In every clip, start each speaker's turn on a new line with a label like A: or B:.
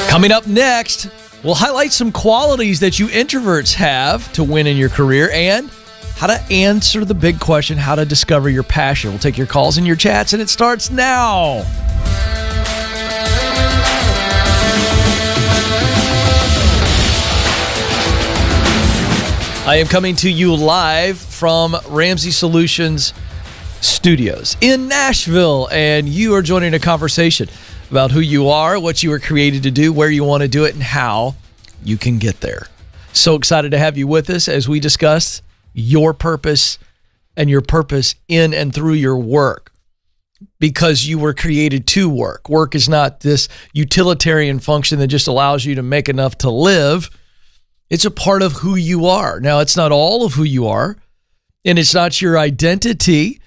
A: Coming up next, we'll highlight some qualities that you introverts have to win in your career and how to answer the big question, how to discover your passion. We'll take your calls and your chats, and it starts now. I am coming to you live from Ramsey Solutions Studios in Nashville, and you are joining a conversation about who you are, what you were created to do, where you want to do it, and how you can get there. So excited to have you with us as we discuss your purpose and your purpose in and through your work, because you were created to work. Work is not this utilitarian function that just allows you to make enough to live. It's a part of who you are. Now, it's not all of who you are, and it's not your identity,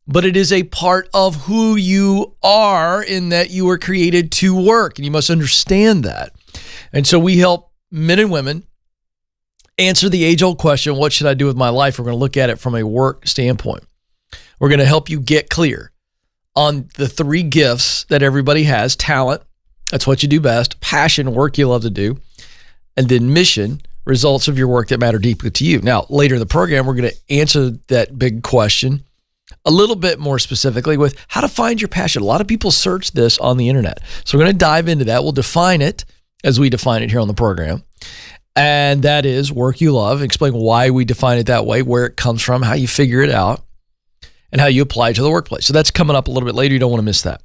A: but it is a part of who you are in that you were created to work, and you must understand that. And so we help men and women answer the age-old question, what should I do with my life? We're going to look at it from a work standpoint. We're going to help you get clear on the three gifts that everybody has: talent, that's what you do best; passion, work you love to do; and then mission, results of your work that matter deeply to you. Now, later in the program, we're going to answer that big question a little bit more specifically with how to find your passion. A lot of people search this on the internet. So we're going to dive into that. We'll define it as we define it here on the program. And that is work you love. Explain why we define it that way, where it comes from, how you figure it out, and how you apply it to the workplace. So that's coming up a little bit later. You don't want to miss that.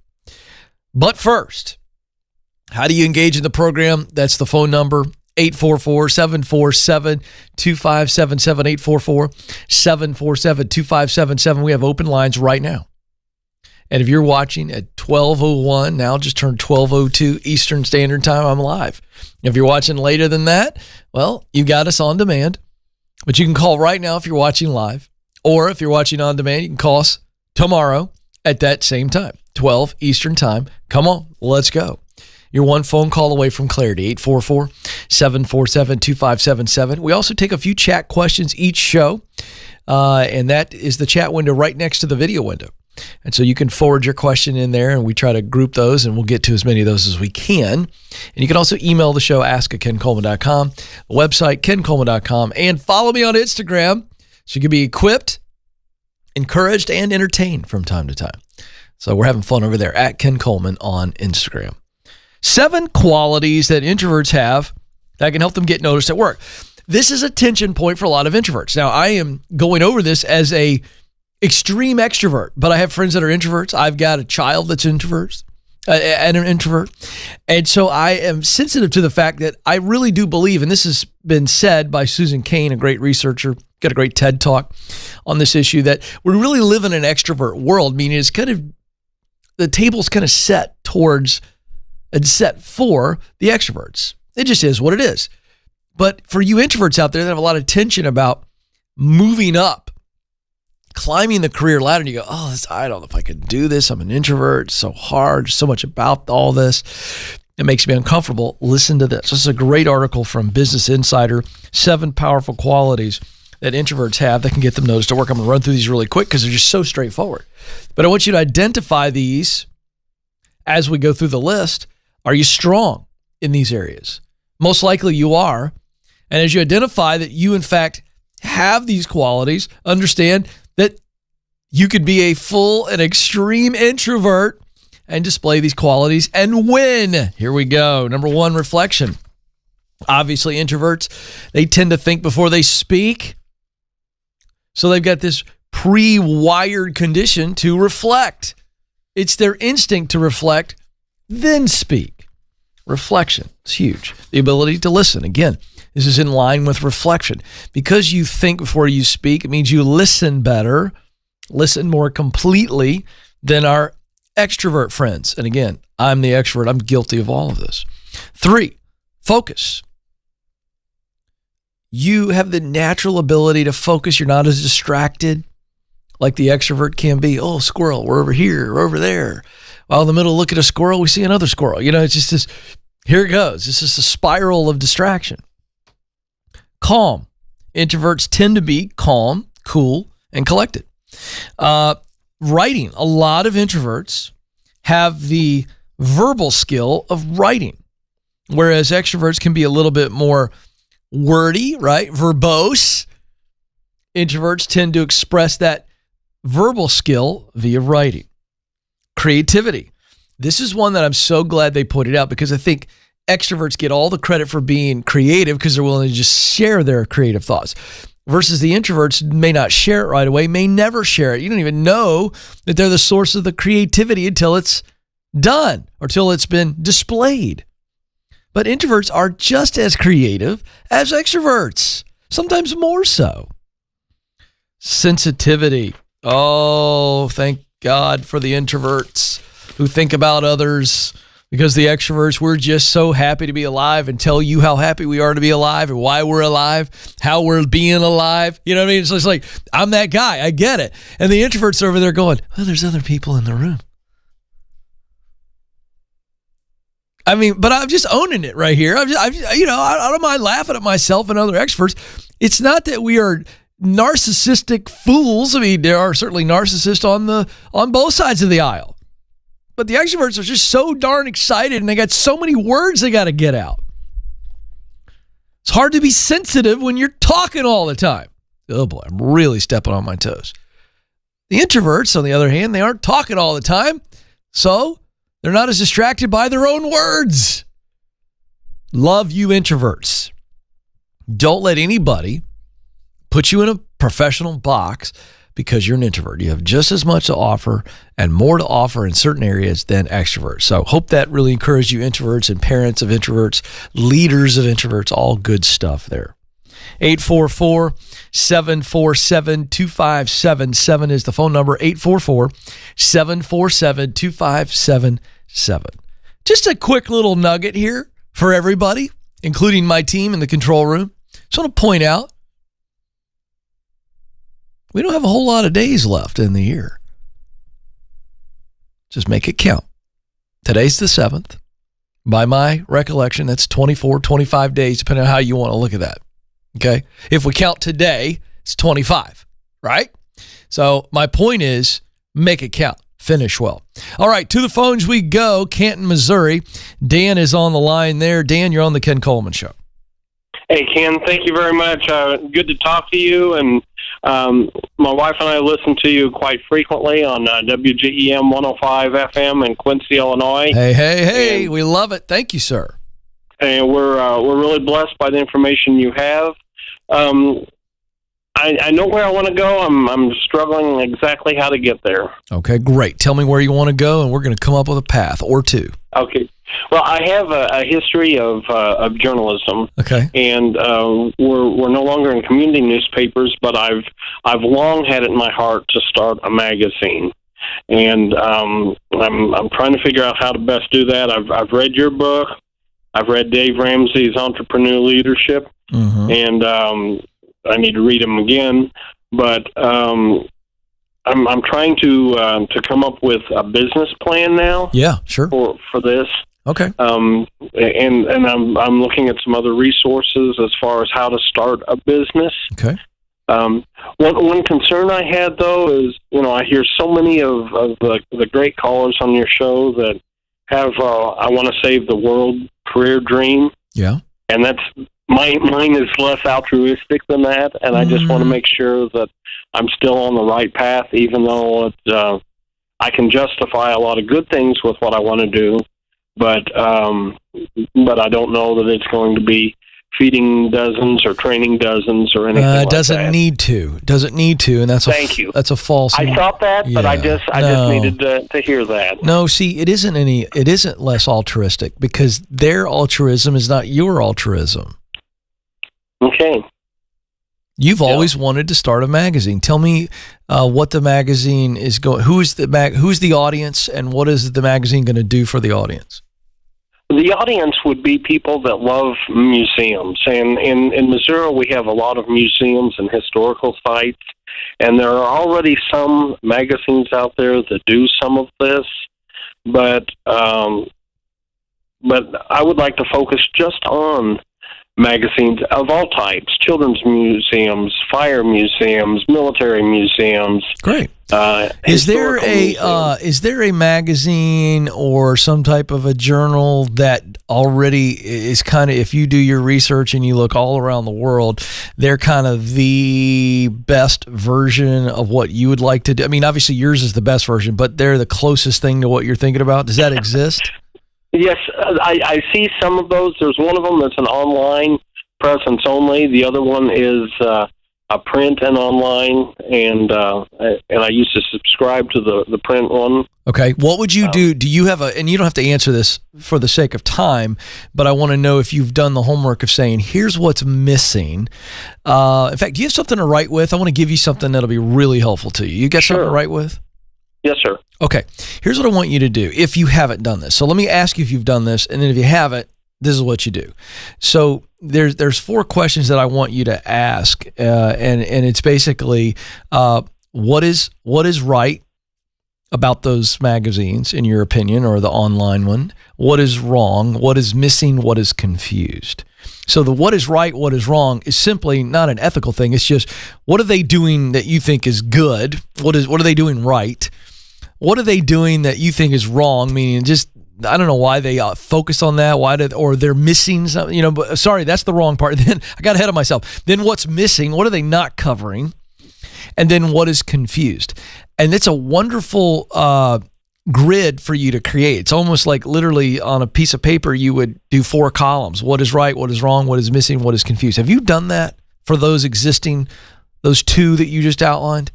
A: But first, how do you engage in the program? That's the phone number, 844-747-2577, 844-747-2577. We have open lines right now. And if you're watching at 12:01, now just turned 12:02 Eastern Standard Time, I'm live. If you're watching later than that, well, you got us on demand. But you can call right now if you're watching live. Or if you're watching on demand, you can call us tomorrow at that same time, 12 Eastern Time. Come on, let's go. You're one phone call away from clarity, 844-747-2577. We also take a few chat questions each show, and that is the chat window right next to the video window. And so you can forward your question in there, and we try to group those, and we'll get to as many of those as we can. And you can also email the show, ask@kencoleman.com, the website, kencoleman.com, and follow me on Instagram so you can be equipped, encouraged, and entertained from time to time. So we're having fun over there at Ken Coleman on Instagram. 7 qualities that introverts have that can help them get noticed at work. This is a tension point for a lot of introverts. Now, I am going over this as a extreme extrovert, but I have friends that are introverts. I've got a child that's and an introvert. And so I am sensitive to the fact that I really do believe, and this has been said by Susan Cain, a great researcher, got a great TED Talk on this issue, that we really live in an extrovert world, meaning it's kind of, the table's kind of set towards and set for the extroverts. It just is what it is. But for you introverts out there that have a lot of tension about moving up, climbing the career ladder, and you go, I don't know if I could do this. I'm an introvert. It's so hard. So much about all this. It makes me uncomfortable. Listen to this. This is a great article from Business Insider, 7 powerful qualities that introverts have that can get them noticed at work. I'm going to run through these really quick because they're just so straightforward. But I want you to identify these as we go through the list. Are you strong in these areas? Most likely you are. And as you identify that you, in fact, have these qualities, understand that you could be a full and extreme introvert and display these qualities and win. Here we go. Number 1, reflection. Obviously, introverts, they tend to think before they speak. So they've got this pre-wired condition to reflect. It's their instinct to reflect, then speak. Reflection is huge. The ability to listen. Again, this is in line with reflection. Because you think before you speak, it means you listen better, listen more completely than our extrovert friends. And again, I'm the extrovert. I'm guilty of all of this. 3, focus. You have the natural ability to focus. You're not as distracted like the extrovert can be. Oh, squirrel, we're over here, we're over there. While in the middle, look at a squirrel, we see another squirrel. You know, it's just this, here it goes. This is a spiral of distraction. Calm. Introverts tend to be calm, cool, and collected. Writing. A lot of introverts have the verbal skill of writing. whereas extroverts can be a little bit more wordy, right? Verbose. Introverts tend to express that verbal skill via writing. Creativity. This is one that I'm so glad they pointed out, because I think extroverts get all the credit for being creative because they're willing to just share their creative thoughts, versus the introverts may not share it right away, may never share it. You don't even know that they're the source of the creativity until it's done or till it's been displayed. But introverts are just as creative as extroverts, sometimes more so. Sensitivity. Oh, thank God for the introverts who think about others, because the extroverts, we're just so happy to be alive and tell you how happy we are to be alive and why we're alive, how we're being alive. You know what I mean? It's just like, I'm that guy. I get it. And the introverts are over there going, well, there's other people in the room. I mean, but I'm just owning it right here. I don't mind laughing at myself and other extroverts. It's not that we are narcissistic fools. I mean, there are certainly narcissists on both sides of the aisle. But the extroverts are just so darn excited, and they got so many words they got to get out. It's hard to be sensitive when you're talking all the time. Oh boy, I'm really stepping on my toes. The introverts, on the other hand, they aren't talking all the time, so they're not as distracted by their own words. Love you, introverts. Don't let anybody put you in a professional box because you're an introvert. You have just as much to offer and more to offer in certain areas than extroverts. So hope that really encouraged you, introverts and parents of introverts, leaders of introverts, all good stuff there. 844-747-2577 is the phone number, 844-747-2577. Just a quick little nugget here for everybody, including my team in the control room. Just want to point out, we don't have a whole lot of days left in the year. Just make it count. Today's the 7th. By my recollection, that's 24, 25 days, depending on how you want to look at that. Okay? If we count today, it's 25, right? So my point is, make it count. Finish well. All right, to the phones we go. Canton, Missouri. Dan is on the line there. Dan, you're on the Ken Coleman Show.
B: Hey, Ken, thank you very much. Good to talk to you. And my wife and I listen to you quite frequently on WGEM 105 FM in Quincy, Illinois.
A: Hey, and we love it. Thank you, sir.
B: And we're really blessed by the information you have. I know where I want to go. I'm struggling exactly how to get there.
A: Okay, great. Tell me where you want to go, and we're going to come up with a path or two.
B: Okay. Well, I have a history of journalism.
A: Okay.
B: And we're no longer in community newspapers, but I've long had it in my heart to start a magazine. And I'm trying to figure out how to best do that. I've read your book. I've read Dave Ramsey's Entrepreneur Leadership, and I need to read them again. But I'm trying to come up with a business plan now.
A: Yeah, sure.
B: For this.
A: Okay.
B: And I'm looking at some other resources as far as how to start a business.
A: Okay.
B: One concern I had, though, is, I hear so many of the great callers on your show that have I want to save the world career dream.
A: Yeah.
B: And that's mine is less altruistic than that, and I just want to make sure that I'm still on the right path, even though I can justify a lot of good things with what I want to do. But I don't know that it's going to be feeding dozens or training dozens or anything like that.
A: Doesn't need to, and that's
B: Thank you.
A: That's a false.
B: I thought that, but I just needed to hear that.
A: No, see, it isn't less altruistic, because their altruism is not your altruism.
B: Okay.
A: You've always wanted to start a magazine. Tell me what the magazine is going. Who's the audience, and what is the magazine going to do for the audience?
B: The audience would be people that love museums. And in Missouri, we have a lot of museums and historical sites, and there are already some magazines out there that do some of this. But I would like to focus just on magazines of all types: children's museums, fire museums, military museums.
A: Great. Is there a magazine or some type of a journal that already is kind of, if you do your research and you look all around the world, they're kind of the best version of what you would like to do? I mean, obviously yours is the best version, but they're the closest thing to what you're thinking about. Does that exist?
B: Yes, I see some of those. There's one of them that's an online presence only. The other one is a print and online, and I used to subscribe to the print one.
A: Okay, what would you do? Do you have and you don't have to answer this for the sake of time, but I want to know if you've done the homework of saying, here's what's missing. In fact, do you have something to write with? I want to give you something that'll be really helpful to you. You got something to write with?
B: Yes, sir.
A: Okay, here's what I want you to do if you haven't done this. So let me ask you if you've done this, and then if you haven't, this is what you do. So there's 4 questions that I want you to ask, and it's basically what is right about those magazines in your opinion, or the online one? What is wrong? What is missing? What is confused? So the what is right, what is wrong is simply not an ethical thing. It's just, what are they doing that you think is good? What are they doing right? What are they doing that you think is wrong? Meaning, just, I don't know why they focus on that. Or they're missing something, but sorry, that's the wrong part. Then I got ahead of myself. Then what's missing? What are they not covering? And then what is confused? And it's a wonderful grid for you to create. It's almost like literally on a piece of paper, you would do 4 columns. What is right? What is wrong? What is missing? What is confused? Have you done that for those 2 that you just outlined?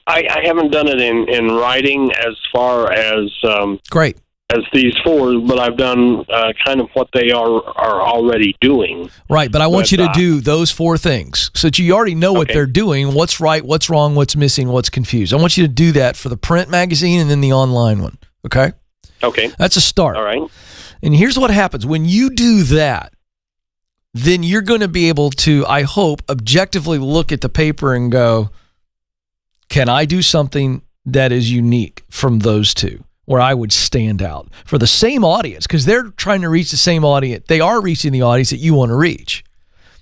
B: I haven't done it in writing as far as
A: great
B: as these 4, but I've done kind of what they are already doing.
A: Right, but I want you to do those 4 things so that you already know what they're doing, what's right, what's wrong, what's missing, what's confused. I want you to do that for the print magazine and then the online one, okay?
B: Okay.
A: That's a start.
B: All right.
A: And here's what happens. When you do that, then you're going to be able to, I hope, objectively look at the paper and go, can I do something that is unique from those 2, where I would stand out for the same audience? Because they're trying to reach the same audience. They are reaching the audience that you want to reach.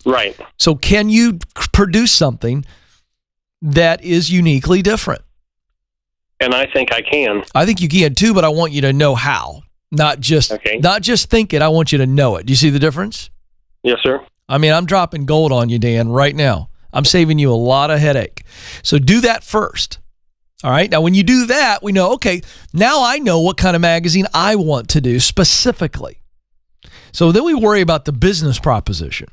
B: Right.
A: So can you produce something that is uniquely different?
B: And I think I can.
A: I think you can too, but I want you to know how. Not just think it. I want you to know it. Do you see the difference?
B: Yes, sir.
A: I mean, I'm dropping gold on you, Dan, right now. I'm saving you a lot of headache. So do that first. All right. Now, when you do that, we know, okay, now I know what kind of magazine I want to do specifically. So then we worry about the business proposition.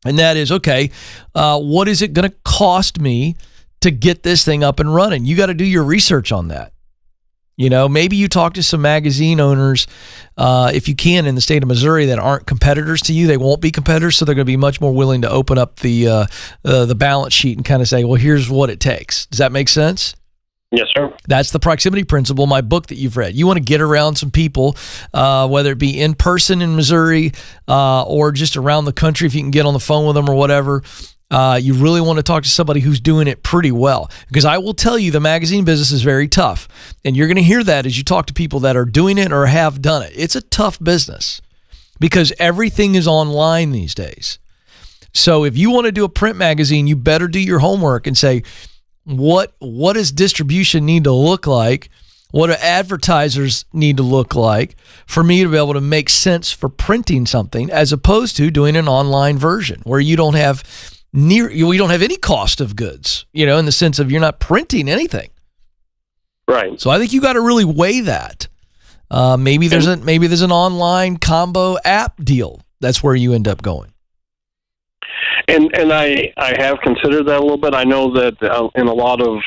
A: And that is, okay, what is it going to cost me to get this thing up and running? You got to do your research on that. Maybe you talk to some magazine owners, if you can, in the state of Missouri that aren't competitors to you. They won't be competitors, so they're going to be much more willing to open up the balance sheet and kind of say, well, here's what it takes. Does that make sense?
B: Yes, sir.
A: That's the proximity principle, my book that you've read. You want to get around some people, whether it be in person in Missouri or just around the country if you can get on the phone with them or whatever. You really want to talk to somebody who's doing it pretty well, because I will tell you the magazine business is very tough, and you're going to hear that as you talk to people that are doing it or have done it. It's a tough business because everything is online these days. So if you want to do a print magazine, you better do your homework and say, what does distribution need to look like? What do advertisers need to look like for me to be able to make sense for printing something, as opposed to doing an online version where you don't have any cost of goods, in the sense of you're not printing anything.
B: Right. So
A: I think you got to really weigh that. Maybe there's an online combo app deal. That's where you end up going.
B: And I have considered that a little bit. I know that in a lot of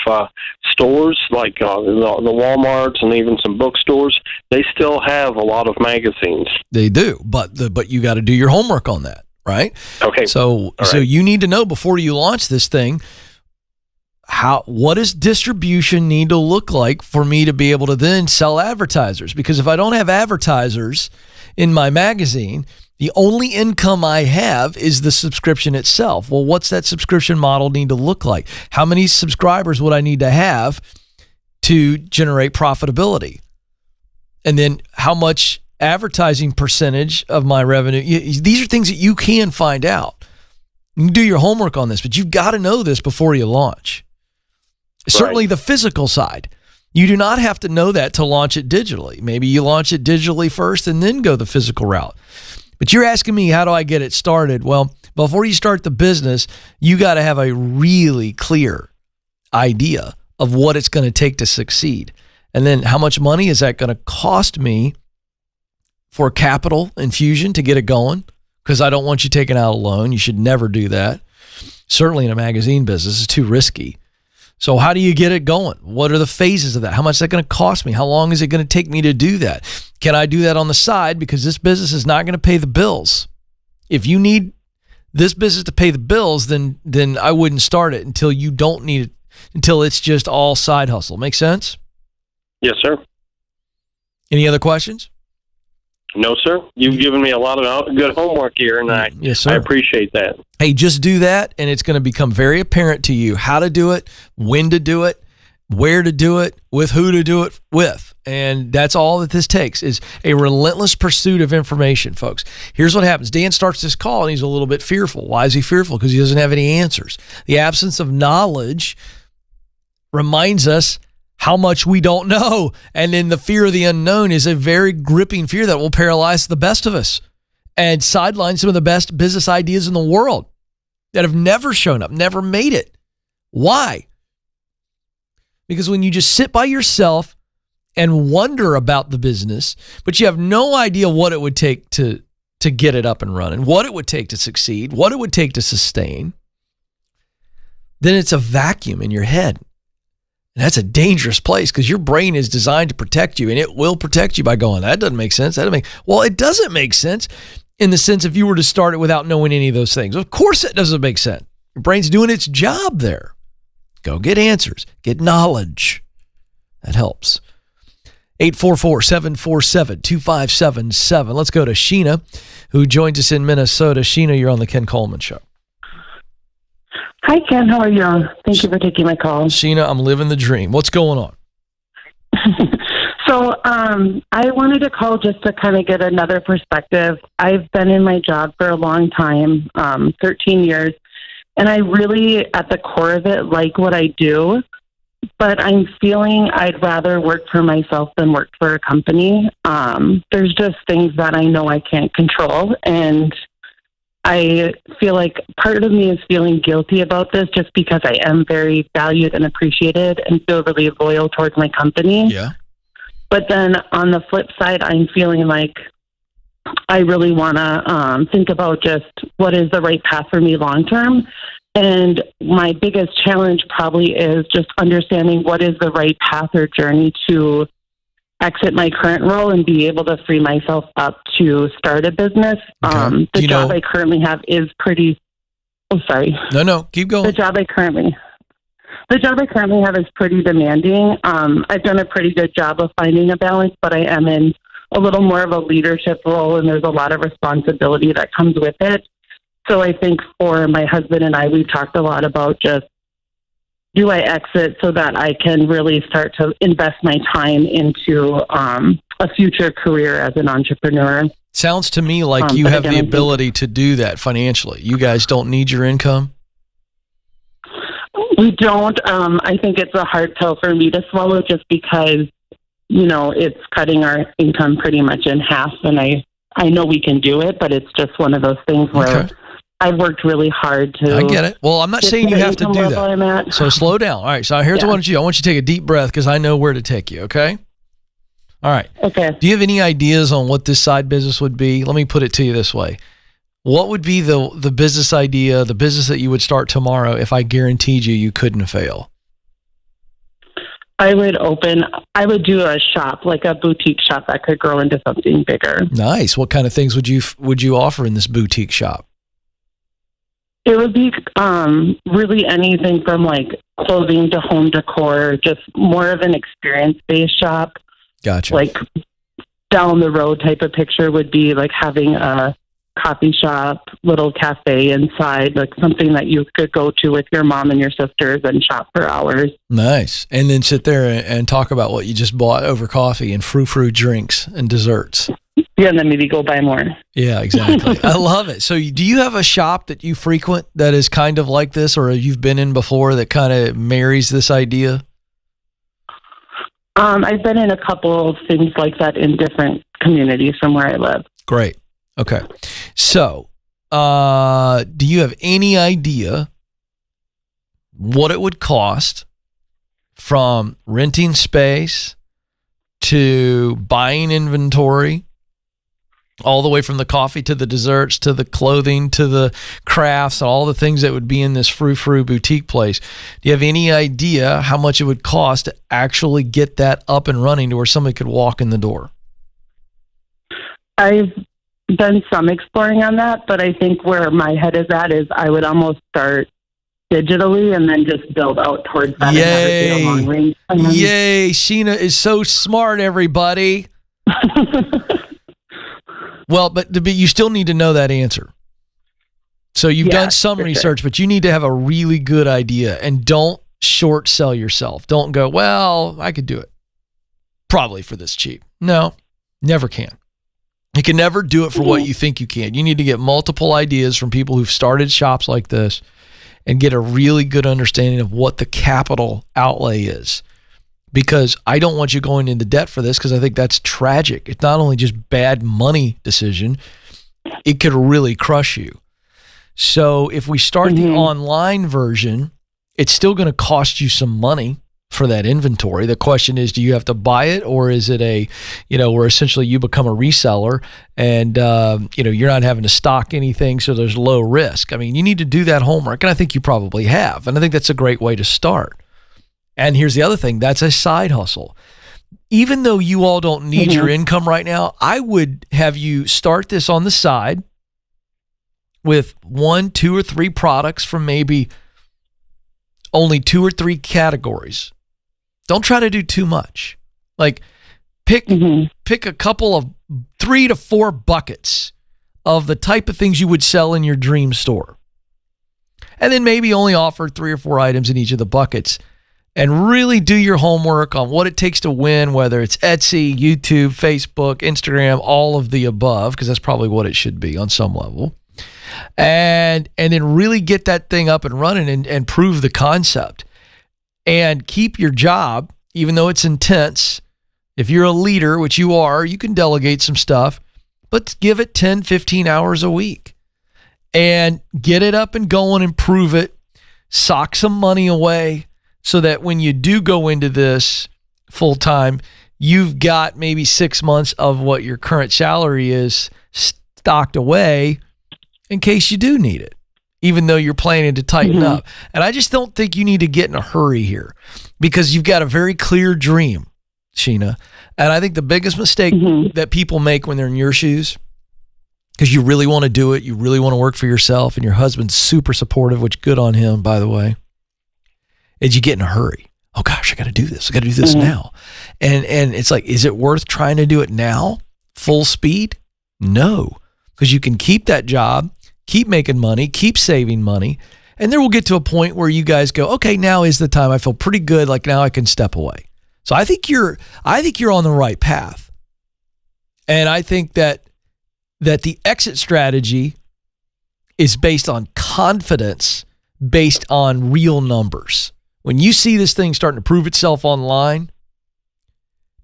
B: stores, like the Walmarts and even some bookstores, they still have a lot of magazines. They do,
A: but you got to do your homework on that, right?
B: Okay.
A: So you need to know before you launch this thing, what does distribution need to look like for me to be able to then sell advertisers? Because if I don't have advertisers in my magazine, the only income I have is the subscription itself. Well, what's that subscription model need to look like? How many subscribers would I need to have to generate profitability? And then how much advertising percentage of my revenue? These are things that you can find out. You can do your homework on this, but you've got to know this before you launch. Certainly the physical side. You do not have to know that to launch it digitally. Maybe you launch it digitally first and then go the physical route. But you're asking me, how do I get it started? Well, before you start the business, you got to have a really clear idea of what it's going to take to succeed. And then how much money is that going to cost me for capital infusion to get it going? Because I don't want you taking out a loan. You should never do that. Certainly in a magazine business, it's too risky. So how do you get it going? What are the phases of that? How much is that going to cost me? How long is it going to take me to do that? Can I do that on the side? Because this business is not going to pay the bills. If you need this business to pay the bills, then I wouldn't start it until you don't need it, until it's just all side hustle. Make sense?
B: Yes, sir.
A: Any other questions?
B: No, sir. You've given me a lot of good homework here, and I appreciate that.
A: Hey, just do that, and it's going to become very apparent to you how to do it, when to do it, where to do it, with who to do it with. And that's all that this takes, is a relentless pursuit of information, folks. Here's what happens. Dan starts this call, and he's a little bit fearful. Why is he fearful? Because he doesn't have any answers. The absence of knowledge reminds us how much we don't know. And then the fear of the unknown is a very gripping fear that will paralyze the best of us and sideline some of the best business ideas in the world that have never shown up, never made it. Why? Because when you just sit by yourself and wonder about the business, but you have no idea what it would take to get it up and running, what it would take to succeed, what it would take to sustain, then it's a vacuum in your head. And that's a dangerous place, because your brain is designed to protect you, and it will protect you by going, that doesn't make sense. Well, it doesn't make sense in the sense if you were to start it without knowing any of those things. Of course it doesn't make sense. Your brain's doing its job there. Go get answers. Get knowledge. That helps. 844-747-2577. Let's go to Sheena, who joins us in Minnesota. Sheena, you're on the Ken Coleman Show.
C: Hi, Ken. How are you? Thank you for taking my call.
A: Sheena, I'm living the dream. What's going on?
C: So I wanted to call just to kind of get another perspective. I've been in my job for a long time, 13 years, and I really, at the core of it, like what I do, but I'm feeling I'd rather work for myself than work for a company. There's just things that I know I can't control, and I feel like part of me is feeling guilty about this just because I am very valued and appreciated and feel really loyal towards my company.
A: Yeah.
C: But then on the flip side, I'm feeling like I really want to think about just what is the right path for me long term. And my biggest challenge probably is just understanding what is the right path or journey to exit my current role and be able to free myself up to start a business.
A: Okay.
C: The job I currently have is pretty... Oh, sorry.
A: No, keep going.
C: The job I currently have is pretty demanding. I've done a pretty good job of finding a balance, but I am in a little more of a leadership role, and there's a lot of responsibility that comes with it. So I think for my husband and I, we've talked a lot about just, do I exit so that I can really start to invest my time into a future career as an entrepreneur?
A: Sounds to me like you have the ability to do that financially. You guys don't need your income?
C: We don't. I think it's a hard pill for me to swallow just because, it's cutting our income pretty much in half. And I know we can do it, but it's just one of those things where I've worked really hard to...
A: I get it. Well, I'm not saying you have to do that. So slow down. All right. So here's what I want you to do. I want you to take a deep breath because I know where to take you, okay? All right.
C: Okay.
A: Do you have any ideas on what this side business would be? Let me put it to you this way. What would be the business idea, the business that you would start tomorrow if I guaranteed you couldn't fail?
C: I would do a shop, like a boutique shop that could grow into something bigger.
A: Nice. What kind of things would you offer in this boutique shop?
C: It would be really anything from like clothing to home decor, just more of an experience-based shop.
A: Gotcha.
C: Like down the road type of picture would be like having a coffee shop, little cafe inside, like something that you could go to with your mom and your sisters and shop for hours.
A: Nice. And then sit there and talk about what you just bought over coffee and frou-frou drinks and desserts.
C: Yeah, and then maybe go buy more.
A: Yeah, exactly. I love it. So do you have a shop that you frequent that is kind of like this, or you've been in before that kind of marries this idea?
C: I've been in a couple of things like that in different communities from where I live.
A: Great. Okay. So do you have any idea what it would cost from renting space to buying inventory, all the way from the coffee to the desserts to the clothing to the crafts and all the things that would be in this frou-frou boutique place? Do you have any idea how much it would cost to actually get that up and running to where somebody could walk in the door?
C: I've done some exploring on that, but I think where my head is at is I would almost start digitally and then just build out towards that.
A: Yay.
C: And have it be a long range.
A: Yay. Sheena is so smart, everybody. Well, but you still need to know that answer. So you've done some research, but you need to have a really good idea, and don't short sell yourself. Don't go, well, I could do it probably for this cheap. No, never can. You can never do it for what you think you can. You need to get multiple ideas from people who've started shops like this and get a really good understanding of what the capital outlay is. Because I don't want you going into debt for this, because I think that's tragic. It's not only just bad money decision, it could really crush you. So if we start the online version, it's still going to cost you some money for that inventory. The question is, do you have to buy it, or is it where essentially you become a reseller and, you're not having to stock anything, so there's low risk? I mean, you need to do that homework, and I think you probably have. And I think that's a great way to start. And here's the other thing, that's a side hustle. Even though you all don't need your income right now, I would have you start this on the side with 1, 2, or 3 products from maybe only 2 or 3 categories. Don't try to do too much. Like pick a couple of 3 to 4 buckets of the type of things you would sell in your dream store. And then maybe only offer 3 or 4 items in each of the buckets. And really do your homework on what it takes to win, whether it's Etsy, YouTube, Facebook, Instagram, all of the above, because that's probably what it should be on some level. And then really get that thing up and running and prove the concept. And keep your job, even though it's intense. If you're a leader, which you are, you can delegate some stuff, but give it 10, 15 hours a week. And get it up and going and prove it. Sock some money away, so that when you do go into this full time, you've got maybe 6 months of what your current salary is stocked away in case you do need it, even though you're planning to tighten up. And I just don't think you need to get in a hurry here, because you've got a very clear dream, Sheena. And I think the biggest mistake that people make when they're in your shoes, because you really want to do it, you really want to work for yourself, and your husband's super supportive, which good on him, by the way, is you get in a hurry. Oh gosh, I got to do this. I got to do this now. And it's like, is it worth trying to do it now? Full speed? No, because you can keep that job, keep making money, keep saving money. And there will get to a point where you guys go, okay, now is the time. I feel pretty good. Like now I can step away. So I think you're on the right path. And I think that the exit strategy is based on confidence, based on real numbers. When you see this thing starting to prove itself online,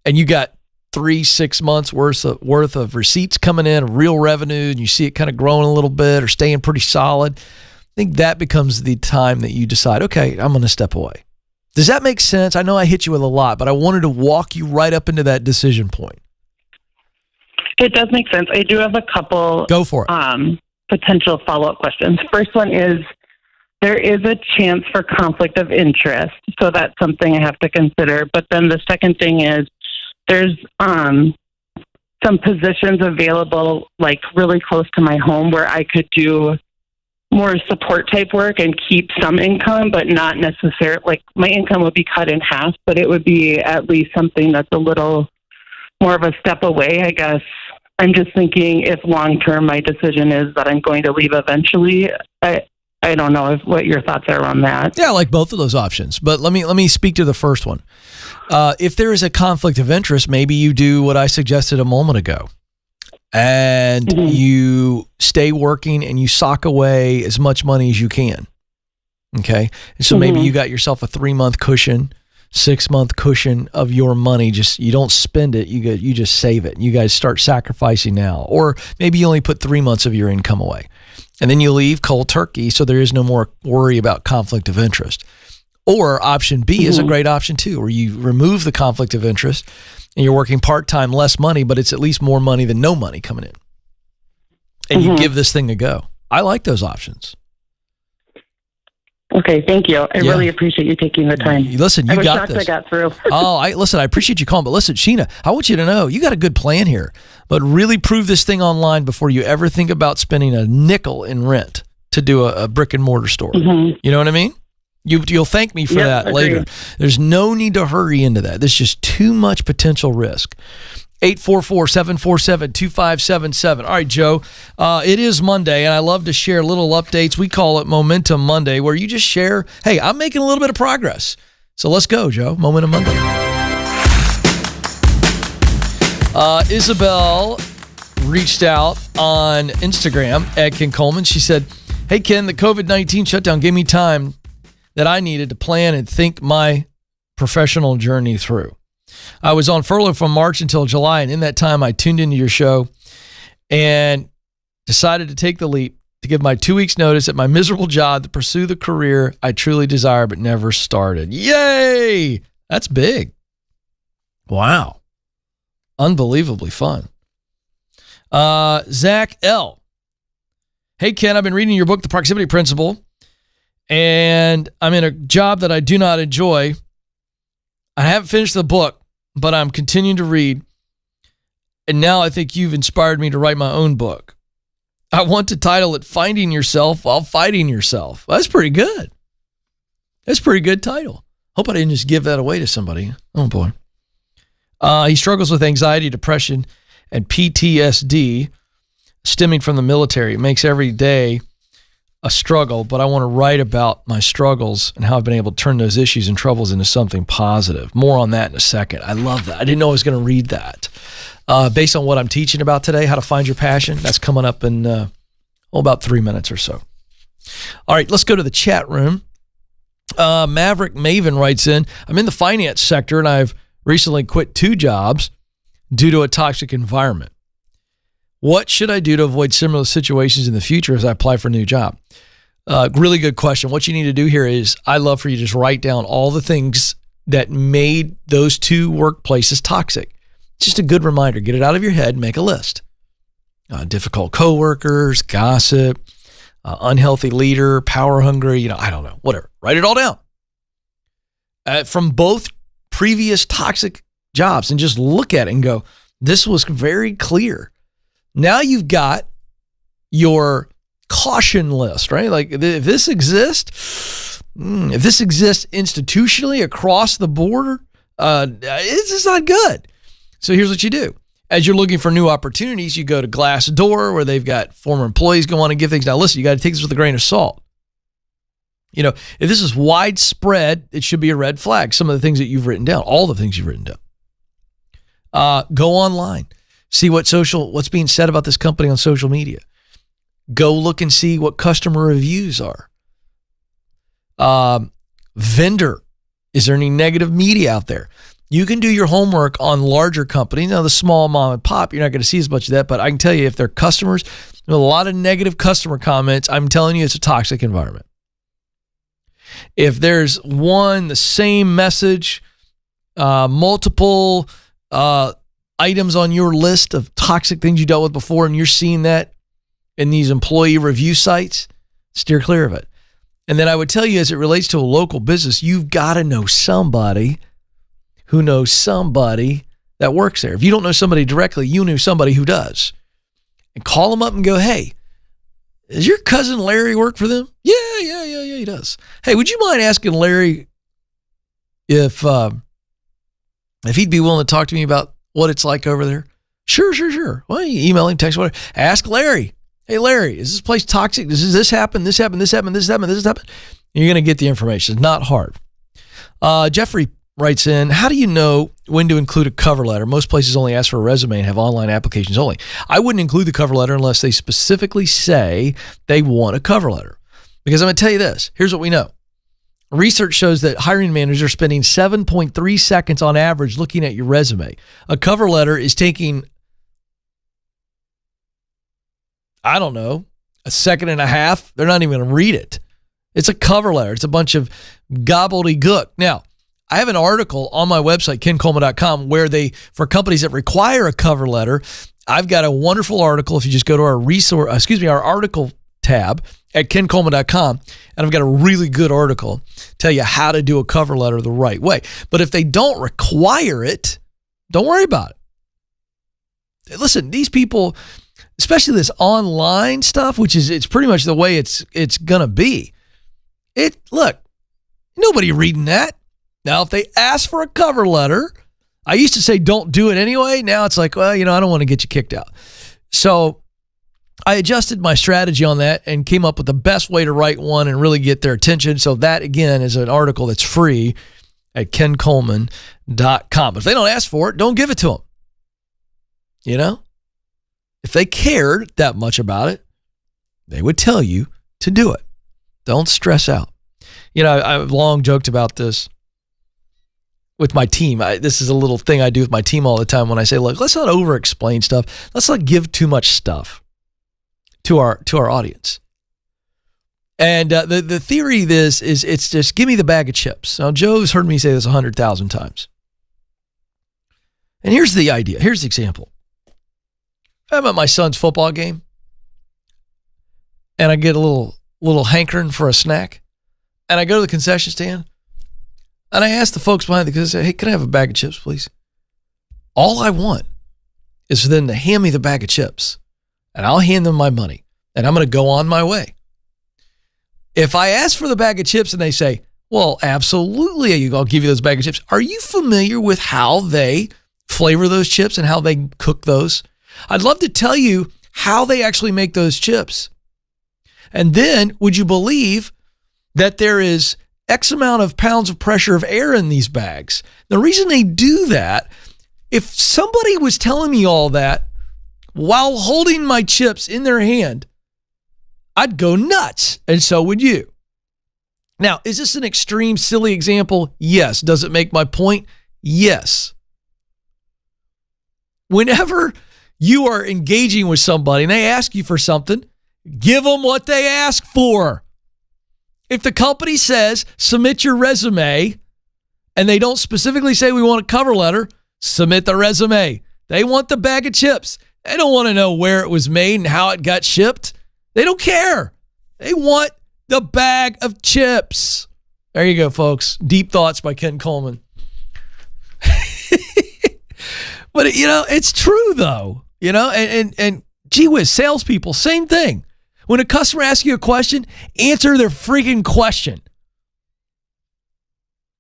A: and you got 3-6 months worth of receipts coming in, real revenue, and you see it kind of growing a little bit or staying pretty solid, I think that becomes the time that you decide, okay, I'm going to step away. Does that make sense? I know I hit you with a lot, but I wanted to walk you right up into that decision point.
C: It does make sense. I do have a couple.
A: Go for it.
C: Potential follow-up questions. First one is, there is a chance for conflict of interest, so that's something I have to consider. But then the second thing is, there's some positions available, like really close to my home, where I could do more support type work and keep some income, but not necessarily, like my income would be cut in half, but it would be at least something that's a little more of a step away, I guess. I'm just thinking if long-term my decision is that I'm going to leave eventually, I don't know what your thoughts are on that.
A: Yeah, I like both of those options. But let me speak to the first one. If there is a conflict of interest, maybe you do what I suggested a moment ago. and you stay working and you sock away as much money as you can. Okay. And so maybe you got yourself a 3-month cushion, 6-month cushion of your money. Just, you don't spend it. You just save it. You guys start sacrificing now. Or maybe you only put 3 months of your income away, and then you leave cold turkey. So there is no more worry about conflict of interest. Or option B is a great option too, where you remove the conflict of interest and you're working part-time, less money, but it's at least more money than no money coming in. And you give this thing a go. I like those options.
C: Okay, thank you. I really appreciate you taking the time.
A: Listen, you got this.
C: I got through.
A: I appreciate you calling. But listen, Sheena, I want you to know you got a good plan here. But really prove this thing online before you ever think about spending a nickel in rent to do a brick and mortar store. You know what I mean? You'll thank me for that later. There's no need to hurry into that. There's just too much potential risk. 844-747-2577. All right, Joe, it is Monday, and I love to share little updates. We call it Momentum Monday, where you just share, hey, I'm making a little bit of progress. So let's go, Joe. Momentum Monday. Isabel reached out on Instagram at Ken Coleman. She said, hey, Ken, the COVID-19 shutdown gave me time that I needed to plan and think my professional journey through. I was on furlough from March until July, and in that time, I tuned into your show and decided to take the leap to give my 2 weeks notice at my miserable job to pursue the career I truly desire but never started. Yay! That's big. Wow. Unbelievably fun. Zach L. Hey, Ken, I've been reading your book, The Proximity Principle, and I'm in a job that I do not enjoy. I haven't finished the book, but I'm continuing to read. And now I think you've inspired me to write my own book. I want to title it Finding Yourself While Fighting Yourself. Well, that's pretty good. That's a pretty good title. Hope I didn't just give that away to somebody. Oh, boy. He struggles with anxiety, depression, and PTSD stemming from the military. It makes every day a struggle, but I want to write about my struggles and how I've been able to turn those issues and troubles into something positive. More on that in a second. I love that. I didn't know I was going to read that. Based on what I'm teaching about today, how to find your passion, that's coming up in about 3 minutes or so. All right, let's go to the chat room. Maverick Maven writes in, I'm in the finance sector and I've recently quit 2 jobs due to a toxic environment. What should I do to avoid similar situations in the future as I apply for a new job? Really good question. What you need to do here is, I love for you to just write down all the things that made those 2 workplaces toxic. Just a good reminder. Get it out of your head and make a list. Difficult coworkers, gossip, unhealthy leader, power hungry, I don't know, whatever. Write it all down. From both previous toxic jobs, and just look at it and go, this was very clear. Now you've got your caution list, right? Like if this exists institutionally across the border, it's just not good. So here's what you do. As you're looking for new opportunities, you go to Glassdoor where they've got former employees go on and give things. Now listen, you got to take this with a grain of salt. If this is widespread, it should be a red flag. Some of the things that you've written down, all the things you've written down. Go online. See what's being said about this company on social media. Go look and see what customer reviews are. Vendor. Is there any negative media out there? You can do your homework on larger companies. Now, the small mom and pop, you're not going to see as much of that, but I can tell you if they're customers, a lot of negative customer comments, I'm telling you it's a toxic environment. If there's the same message, multiple items on your list of toxic things you dealt with before, and you're seeing that in these employee review sites, steer clear of it. And then I would tell you, as it relates to a local business, you've got to know somebody who knows somebody that works there. If you don't know somebody directly, you know somebody who does. And call them up and go, hey, does your cousin Larry work for them? Yeah, he does. Hey, would you mind asking Larry if he'd be willing to talk to me about what it's like over there? Sure. Well, you email him, text, whatever. Ask Larry. Hey, Larry, is this place toxic? Does this happen? This happen? And you're going to get the information. It's not hard. Jeffrey writes in, how do you know when to include a cover letter? Most places only ask for a resume and have online applications only. I wouldn't include the cover letter unless they specifically say they want a cover letter. Because I'm going to tell you this. Here's what we know. Research shows that hiring managers are spending 7.3 seconds on average looking at your resume. A cover letter is taking, I don't know, a second and a half. They're not even going to read it. It's a cover letter. It's a bunch of gobbledygook. Now, I have an article on my website, kencoleman.com, where for companies that require a cover letter, I've got a wonderful article. If you just go to our article tab at kencoleman.com, and I've got a really good article tell you how to do a cover letter the right way. But if they don't require it, don't worry about it. Listen, these people, especially this online stuff, it's pretty much the way it's gonna be. Look, nobody reading that. Now, if they ask for a cover letter, I used to say don't do it anyway. Now it's like, well, I don't want to get you kicked out. So I adjusted my strategy on that and came up with the best way to write one and really get their attention. So that, again, is an article that's free at kencoleman.com. But if they don't ask for it, don't give it to them. If they cared that much about it, they would tell you to do it. Don't stress out. I've long joked about this with my team. This is a little thing I do with my team all the time when I say, look, let's not over-explain stuff. Let's not give too much stuff to our audience. And the theory of this is it's just give me the bag of chips. Now, Joe's heard me say this 100,000 times. And here's the idea. Here's the example. I'm at my son's football game, and I get a little hankering for a snack, and I go to the concession stand, and I ask the folks behind the say, hey, can I have a bag of chips, please? All I want is for them to hand me the bag of chips, and I'll hand them my money, and I'm going to go on my way. If I ask for the bag of chips and they say, well, absolutely, I'll give you those bag of chips. Are you familiar with how they flavor those chips and how they cook those? I'd love to tell you how they actually make those chips. And then, would you believe that there is X amount of pounds of pressure of air in these bags? The reason they do that, if somebody was telling me all that while holding my chips in their hand, I'd go nuts, and so would you. Now, is this an extreme, silly example? Yes. Does it make my point? Yes. Whenever you are engaging with somebody and they ask you for something, give them what they ask for. If the company says, submit your resume, and they don't specifically say we want a cover letter, submit the resume. They want the bag of chips. They don't want to know where it was made and how it got shipped. They don't care. They want the bag of chips. There you go, folks. Deep Thoughts by Ken Coleman. But, it's true, though. And gee whiz, salespeople, same thing. When a customer asks you a question, answer their freaking question.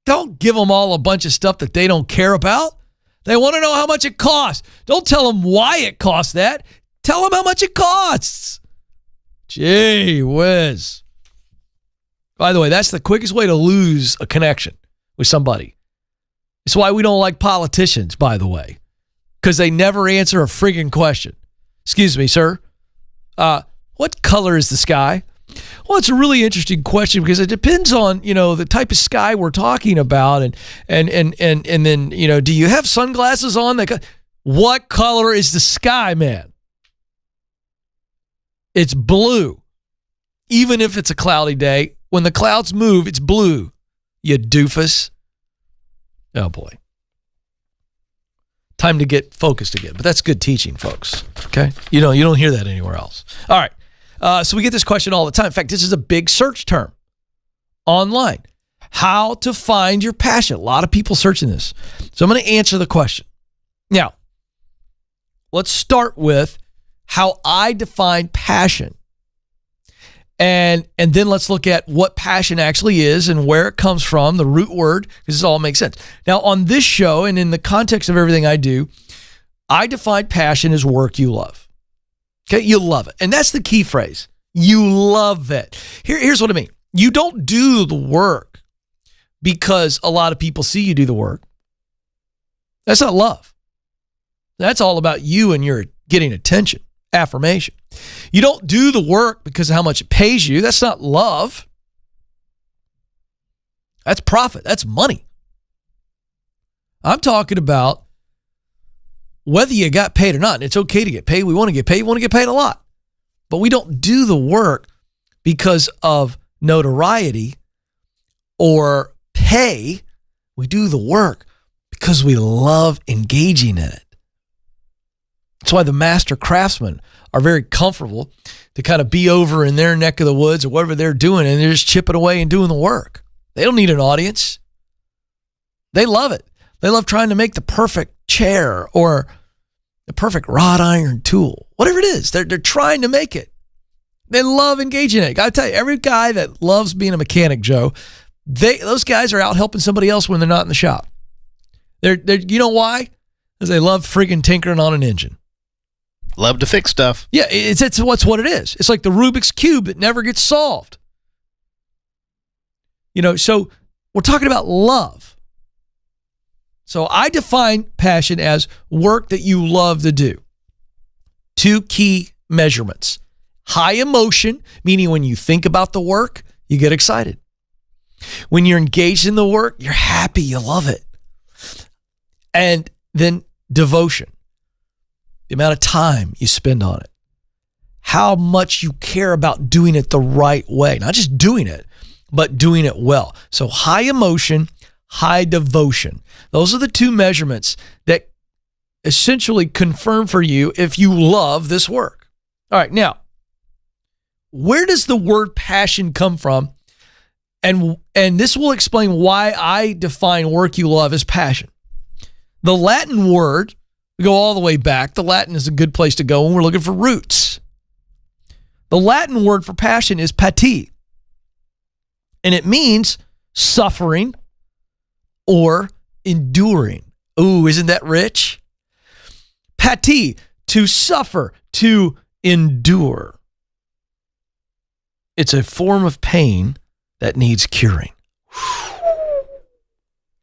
A: Don't give them all a bunch of stuff that they don't care about. They want to know how much it costs. Don't tell them why it costs that. Tell them how much it costs. Gee whiz. By the way, that's the quickest way to lose a connection with somebody. It's why we don't like politicians, by the way, because they never answer a friggin' question. Excuse me, sir. What color is the sky? Well, it's a really interesting question because it depends on, the type of sky we're talking about. And then, do you have sunglasses on? What color is the sky, man? It's blue. Even if it's a cloudy day, when the clouds move, it's blue. You doofus. Oh, boy. Time to get focused again. But that's good teaching, folks. Okay? You don't hear that anywhere else. All right. So we get this question all the time. In fact, this is a big search term online. How to find your passion. A lot of people searching this. So I'm going to answer the question. Now, let's start with how I define passion. And then let's look at what passion actually is and where it comes from, the root word, because this all makes sense. Now, on this show and in the context of everything I do, I define passion as work you love. Okay, you love it. And that's the key phrase. You love it. Here's what I mean. You don't do the work because a lot of people see you do the work. That's not love. That's all about you and your getting attention, affirmation. You don't do the work because of how much it pays you. That's not love. That's profit. That's money. I'm talking about whether you got paid or not. And it's okay to get paid. We want to get paid. We want to get paid a lot. But we don't do the work because of notoriety or pay. We do the work because we love engaging in it. That's why the master craftsmen are very comfortable to kind of be over in their neck of the woods or whatever they're doing, and they're just chipping away and doing the work. They don't need an audience. They love it. They love trying to make the perfect chair or the perfect wrought iron tool. Whatever it is, they're trying to make it. They love engaging in it. I tell you, every guy that loves being a mechanic, Joe, those guys are out helping somebody else when they're not in the shop. You know why? Because they love freaking tinkering on an engine.
D: Love to fix stuff.
A: Yeah, it's what it is. It's like the Rubik's Cube that never gets solved. So we're talking about love. So I define passion as work that you love to do. 2 key measurements. High emotion, meaning when you think about the work, you get excited. When you're engaged in the work, you're happy, you love it. And then devotion, the amount of time you spend on it. How much you care about doing it the right way. Not just doing it, but doing it well. So high emotion, high devotion. Those are the 2 measurements that essentially confirm for you if you love this work. All right, now, where does the word passion come from? And this will explain why I define work you love as passion. The Latin word, we go all the way back. The Latin is a good place to go when we're looking for roots. The Latin word for passion is pati, and it means suffering or enduring. Ooh, isn't that rich? Pati, to suffer, to endure. It's a form of pain that needs curing.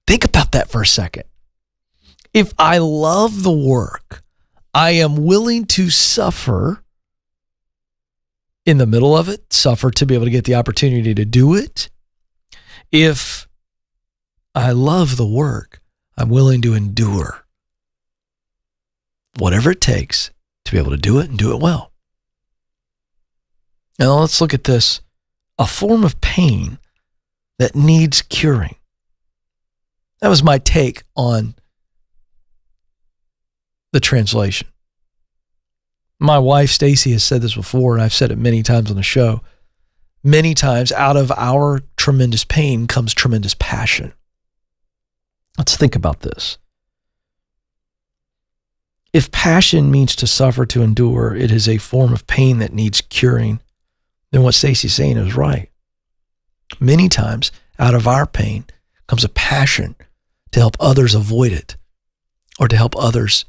A: Think about that for a second. If I love the work, I am willing to suffer in the middle of it, suffer to be able to get the opportunity to do it. If I love the work, I'm willing to endure whatever it takes to be able to do it and do it well. Now let's look at this. A form of pain that needs curing. That was my take on the translation. My wife, Stacy, has said this before, and I've said it many times on the show. Many times, out of our tremendous pain comes tremendous passion. Let's think about this. If passion means to suffer, to endure, it is a form of pain that needs curing, then what Stacy's saying is right. Many times, out of our pain comes a passion to help others avoid it or to help others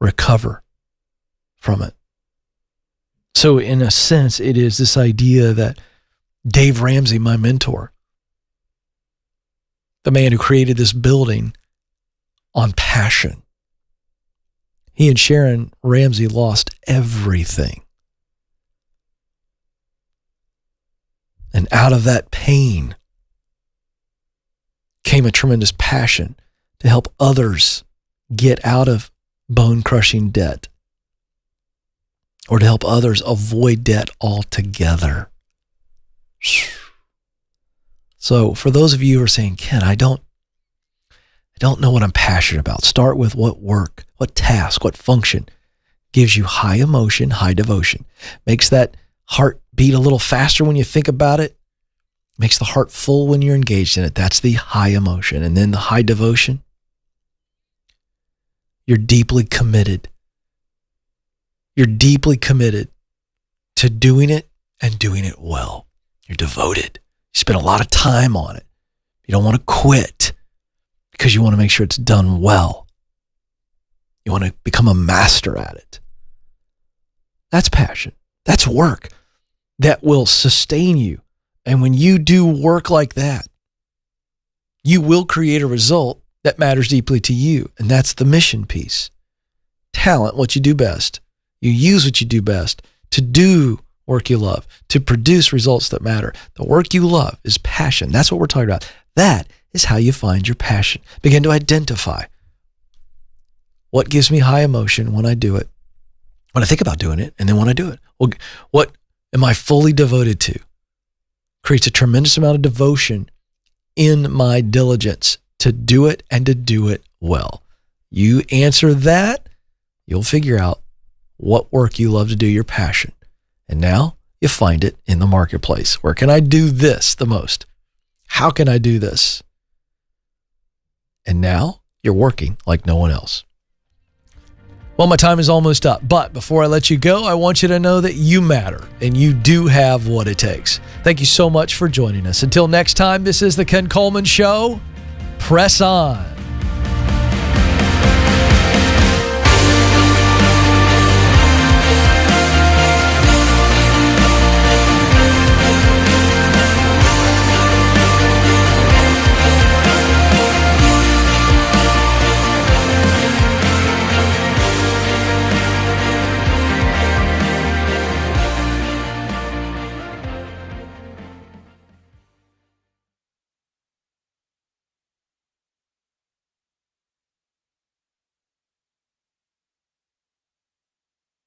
A: recover from it. So in a sense, it is this idea that Dave Ramsey, my mentor, the man who created this building on passion, he and Sharon Ramsey lost everything. And out of that pain came a tremendous passion to help others get out of bone-crushing debt or to help others avoid debt altogether. So for those of you who are saying, Ken, I don't know what I'm passionate about. Start with what work, what task, what function gives you high emotion, high devotion. Makes that heart beat a little faster when you think about it. Makes the heart full when you're engaged in it. That's the high emotion. And then the high devotion. You're deeply committed. You're deeply committed to doing it and doing it well. You're devoted. You spend a lot of time on it. You don't want to quit because you want to make sure it's done well. You want to become a master at it. That's passion. That's work that will sustain you. And when you do work like that, you will create a result that matters deeply to you. And that's the mission piece. Talent, what you do best. You use what you do best to do work you love, to produce results that matter. The work you love is passion. That's what we're talking about. That is how you find your passion. Begin to identify what gives me high emotion when I do it, when I think about doing it, and then when I do it. Well, what am I fully devoted to? Creates a tremendous amount of devotion in my diligence to do it and to do it well. You answer that, you'll figure out what work you love to do, your passion. And now you find it in the marketplace. Where can I do this the most? How can I do this? And now you're working like no one else. Well, my time is almost up, but before I let you go, I want you to know that you matter and you do have what it takes. Thank you so much for joining us. Until next time, this is the Ken Coleman Show. Press on.